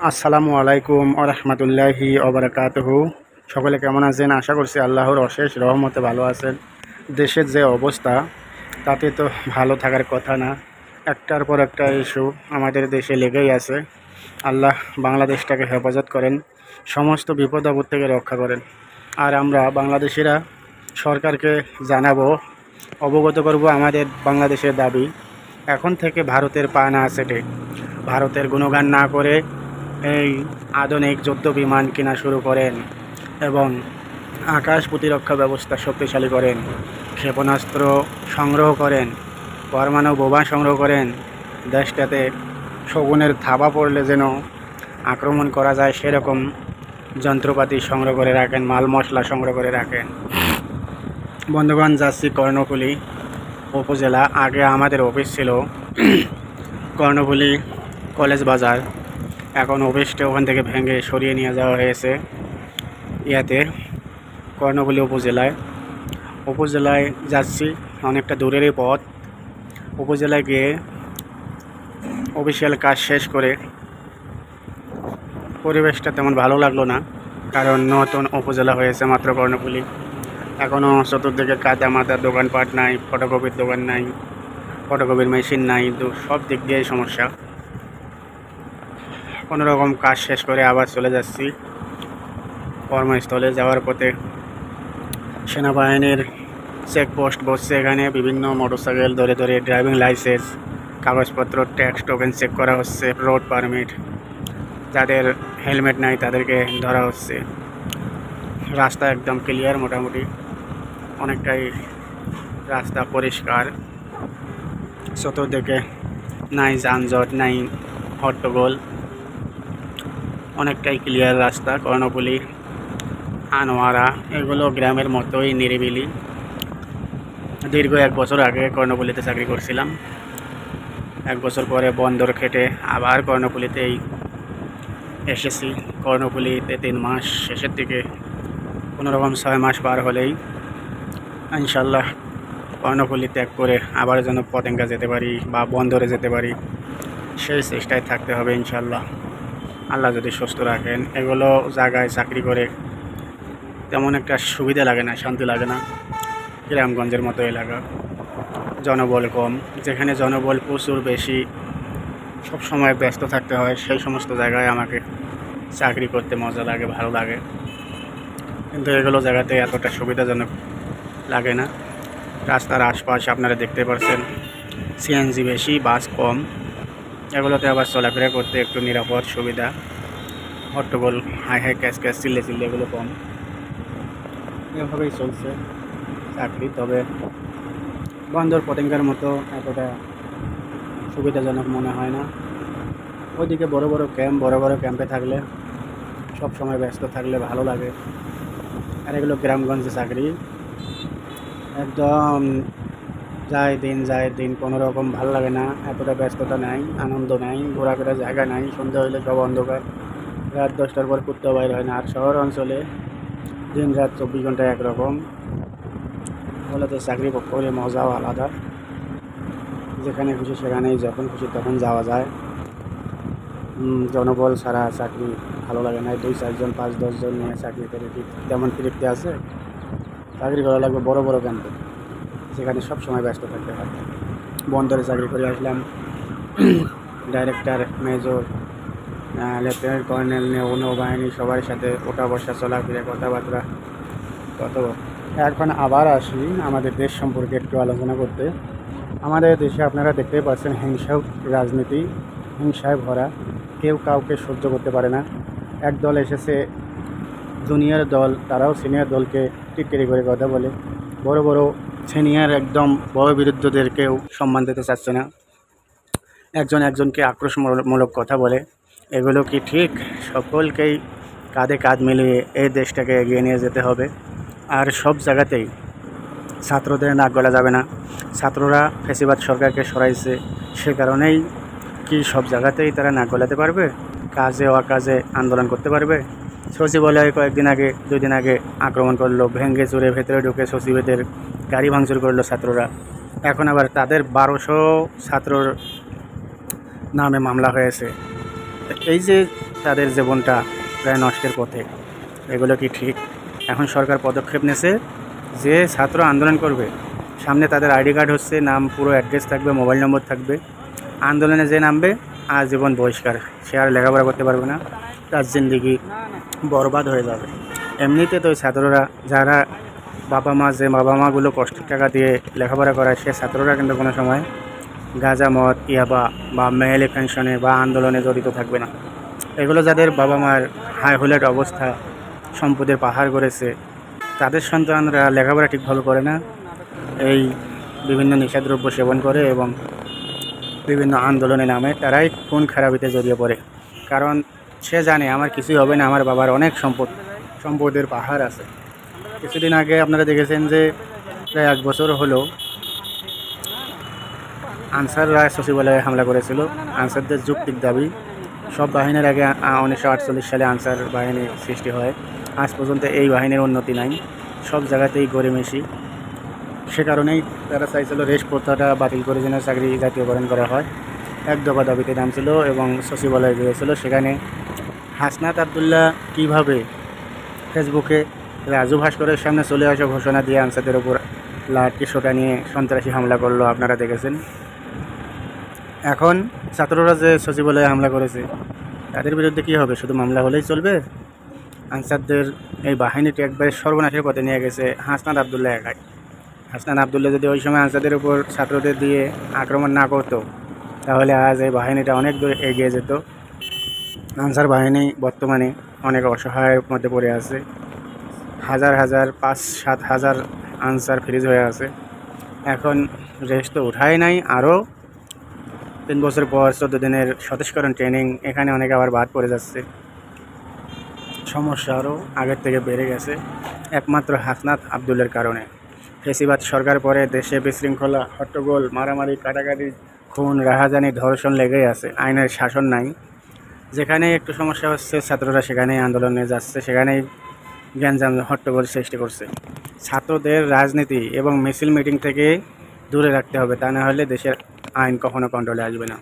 আসসালামু আলাইকুম আরহামতুল্লাহি ওবারাকাতুহু। সকলে কেমন আছেন? আশা করছি আল্লাহর অশেষ রহমতে ভালো আছেন। দেশের যে অবস্থা তাতে তো ভালো থাকার কথা না। একটার পর একটা ইস্যু আমাদের দেশে লেগেই আছে। আল্লাহ বাংলাদেশটাকে হেফাজত করেন, সমস্ত বিপদ আপদ থেকে রক্ষা করেন। আর আমরা বাংলাদেশিরা সরকারকে জানাবো, অবগত করব আমাদের বাংলাদেশের দাবি। এখন থেকে ভারতের পা না সেটে, ভারতের গুণগান না করে এই আধুনিক যুদ্ধ বিমান কেনা শুরু করেন এবং আকাশ প্রতিরক্ষা ব্যবস্থা শক্তিশালী করেন, ক্ষেপণাস্ত্র সংগ্রহ করেন, পরমাণু বোমা সংগ্রহ করেন। দেশটাতে শগুনের থাবা পড়লে যেন আক্রমণ করা যায় সেরকম যন্ত্রপাতি সংগ্রহ করে রাখেন, মাল মশলা সংগ্রহ করে রাখেন। বন্ধুগণ, যাচ্ছি কর্ণফুলী উপজেলা। আগে আমাদের অফিস ছিল কর্ণফুলী কলেজ বাজার, এখন অফিসটা ওখান থেকে ভেঙে সরিয়ে নিয়ে যাওয়া হয়েছে কর্ণফুলী উপজেলায় যাচ্ছি। অনেকটা দূরেরই পথ। উপজেলায় গিয়ে অফিসিয়াল কাজ শেষ করে পরিবেশটা তেমন ভালো লাগলো না, কারণ নতুন উপজেলা হয়েছে মাত্র কর্ণফুলী। এখনও চতুর্দিকে কাদা মাদা, দোকানপাট নাই, ফটোকপির দোকান নাই, ফটোকপির মেশিন নাই, সব দিক দিয়েই সমস্যা। কোনোরকম কাজ শেষ করে আবার চলে যাচ্ছি কর্মস্থলে। যাওয়ার পথে সেনাবাহিনীর চেকপোস্ট বসছে, এখানে বিভিন্ন মোটরসাইকেল ধরে ধরে ড্রাইভিং লাইসেন্স, কাগজপত্র, ট্যাক্স টোকেন চেক করা হচ্ছে, রোড পারমিট। যাদের হেলমেট নাই তাদেরকে ধরা হচ্ছে। রাস্তা একদম ক্লিয়ার, মোটামুটি অনেকটাই রাস্তা পরিষ্কার। চতুর্দিকে নাই যানজট, নাই হট্টগোল, অনেকটাই ক্লিয়ার রাস্তা। কর্ণফুলী, আনোয়ারা এগুলো গ্রামের মতোই নিরিবিলি। দীর্ঘ 1 বছর আগে কর্ণফুলীতে চাকরি করছিলাম। 1 বছর পরে বন্দর খেটে আবার কর্ণফুলীতেই এসেছি। কর্ণফুলীতে 3 মাস শেষের দিকে, কোনোরকম 6 মাস পার হলেই ইনশাল্লাহ কর্ণফুলী ত্যাগ করে আবার যেন পতেঙ্গা যেতে পারি বা বন্দরে যেতে পারি, সেই চেষ্টায় থাকতে হবে ইনশাল্লাহ, আল্লাহ যদি সুস্থ রাখেন। এগুলো জায়গায় চাকরি করে তেমন একটা সুবিধা লাগে না, শান্তি লাগে না। গ্রামগঞ্জের মতো এলাকা, জনবল কম। যেখানে জনবল প্রচুর বেশি, সব সময় ব্যস্ত থাকতে হয়, সেই সমস্ত জায়গায় আমাকে চাকরি করতে মজা লাগে, ভালো লাগে। কিন্তু এগুলো জায়গাতে এতটা সুবিধাজনক লাগে না। রাস্তার আশপাশ আপনারা দেখতে পাচ্ছেন সিএনজি বেশি, বাস কম। এগুলোতে আবার চলাফেরা করতে একটু নিরাপদ, সুবিধা। হট্টগোল, হাই হাই ক্যাশ ক্যাশ, চিল্লে চিল্লে এগুলো কম। এভাবেই চলছে চাকরি। তবে বন্দর পতেঙ্গার মতো এতটা সুবিধাজনক মনে হয় না। ওইদিকে বড় বড় ক্যাম্পে থাকলে, সব সময় ব্যস্ত থাকলে ভালো লাগে। আর এগুলো গ্রামগঞ্জে চাকরি, একদম যায় দিন, কোনো রকম ভালো লাগে না। এতটা ব্যস্ততা নাই, আনন্দ নাই, ঘোরাফেরার জায়গা নাই। সন্ধ্যা হইলে সব অন্ধকার, রাত 10টার পর কুত্তা বাইর হয় না। আর শহর অঞ্চলে দিন রাত 24 ঘন্টা একরকম। বলতে চাকরি করে মজাও আলাদা। যেখানে খুশি সেখানেই, যখন খুশি তখন যাওয়া যায়। জনবল ছাড়া চাকরি ভালো লাগে না। 2-4 জন 5-10 জন নিয়ে চাকরি করে তেমন তৃপ্তি আছে? চাকরি করা লাগবে বড় বড় ক্যাম্পে, সেখানে সব সময় ব্যস্ত থাকতে হয়। বন্দরে চাকরি করে আসলাম, ডাইরেক্টর, মেজর, লেফটেন্যান্ট কর্নেল, নৌবাহিনী সবার সাথে ওঠা বসা, চলাফেরা, কথাবার্তা কত। এখন আবার আসি আমাদের দেশ সম্পর্কে একটু আলোচনা করতে। আমাদের দেশে আপনারা দেখতেই পাচ্ছেন হিংসা রাজনীতি, হিংসায় ভরা। কেউ কাউকে সহ্য করতে পারে না। এক দল এসেছে, জুনিয়র দল, তারাও সিনিয়র দলকে টিটকিরি করে কথা বলে। বড় বড় সিনিয়র একদম বড় বিরুদ্ধদেরকেও সম্মান দিতে চাচ্ছে না, একজনকে আক্রোশমূলক কথা বলে। এগুলো কি ঠিক? সকলকেই কাঁধে কাঁধ মিলিয়ে এই দেশটাকে এগিয়ে নিয়ে যেতে হবে। আর সব জায়গাতেই ছাত্রদের নাক গলা যাবে না। ছাত্ররা ফ্যাসিবাদ সরকারকে সরাইছে, সে কারণেই কি সব জায়গাতেই তারা নাক গলাতে পারবে? কাজে অকাজে আন্দোলন করতে পারবে? সচিবালয়ে 2 দিন আগে আক্রমণ করলো, ভেঙে চুরে ভেতরে ঢুকে সচিবদের গাড়ি ভাঙচুর করলো ছাত্ররা। এখন আবার তাদের 1200 ছাত্রর নামে মামলা হয়েছে। এই যে তাদের জীবনটা প্রায় নষ্টের পথে। এগুলো কি ঠিক? এখন সরকার পদক্ষেপ নিয়েছে যে ছাত্র আন্দোলন করবে সামনে তাদের আইডি কার্ড হচ্ছে, নাম পুরো অ্যাড্রেস থাকবে, মোবাইল নম্বর থাকবে। আন্দোলনে যে নামবে আজীবন বহিষ্কার, সে আর লেখাপড়া করতে পারবে না, তার জিন্দিগি বরবাদ হয়ে যাবে। এমনিতে তো ছাত্ররা যারা বাবা মাগুলো কষ্টের টাকা দিয়ে লেখাপড়া করায়, সে ছাত্ররা কিন্তু কোনো সময় গাঁজা মদ ইয়াবা বা মেহেলি পেনশনে বা আন্দোলনে জড়িত থাকবে না। এগুলো যাদের বাবা মার হাই হুলেট অবস্থা, সম্পদের পাহাড় করেছে, তাদের সন্তানরা লেখাপড়া ঠিকভাবে করে না, এই বিভিন্ন নেশাদ্রব্য সেবন করে এবং বিভিন্ন আন্দোলনে নামে, তারাই খুন খারাপিতে জড়িয়ে পড়ে। কারণ সে জানে আমার কিছুই হবে না, আমার বাবার অনেক সম্পদের পাহাড় আছে। কিছুদিন আগে আপনারা দেখেছেন যে প্রায় 1 বছর হলো আনসাররা সচিবালয়ে হামলা করেছিল। আনসারদের যৌক্তিক দাবি, সব বাহিনীর আগে 1948 সালে আনসার বাহিনী সৃষ্টি হয়, আজ পর্যন্ত এই বাহিনীর উন্নতি নাই, সব জায়গাতেই গড়িমেশি। সে কারণেই তারা চাইছিল রেশ প্রথাটা বাতিল করে যেন চাকরি জাতীয়করণ করা হয়। এক দফা দাবিতে নামছিল এবং সচিবালয়ে গিয়েছিল। সেখানে হাসনাত আবদুল্লাহ কীভাবে ফেসবুকে রাজু ভাস্করের সামনে চলে আসা ঘোষণা দিয়ে আনসারদের ওপর লাঠি সোটা নিয়ে সন্ত্রাসী হামলা করলো, আপনারা দেখেছেন। এখন ছাত্ররা যে সচিবালয়ে হামলা করেছে তাদের বিরুদ্ধে কী হবে? শুধু মামলা হলেই চলবে? আনসারদের এই বাহিনীটি একবারে সর্বনাশের পথে নিয়ে গেছে হাসনাত আবদুল্লাহ একাই। হাসনাত আবদুল্লাহ যদি ওই সময় আনসারদের উপর ছাত্রদের দিয়ে আক্রমণ না করতো, তাহলে আজ এই বাহিনীটা অনেক দূর এগিয়ে যেত। আনসার বাহিনী বর্তমানে অনেক অসহায়ের মধ্যে পড়ে আছে। হাজার 5-7 হাজার আনসার ফ্রিজ হয়ে আছে। এখন রেস্ট তো উঠাই নাই, আরও 3 বছর পর 14 দিনের সতেজকরণ ট্রেনিং, এখানে অনেকে আবার বাদ পড়ে যাচ্ছে। সমস্যা আরও আগের থেকে বেড়ে গেছে একমাত্র হাসনাত আবদুল্লার কারণে। ফেসিবাদ সরকার পরে দেশে বিশৃঙ্খলা, হট্টগোল, মারামারি, কাটাকাটি, খুন, রাহাজানি, ধর্ষণ লেগেই আছে। আইনের শাসন নাই। যেখানে একটু সমস্যা হচ্ছে ছাত্ররা সেখানেই আন্দোলনে যাচ্ছে, সেখানেই গ্যাঞ্জাম হট্টগোল সৃষ্টি করছে। ছাত্রদের রাজনীতি এবং মিছিল মিটিং থেকে দূরে রাখতে হবে, তা না হলে দেশের আইন কখনো কন্ট্রোলে আসবে না।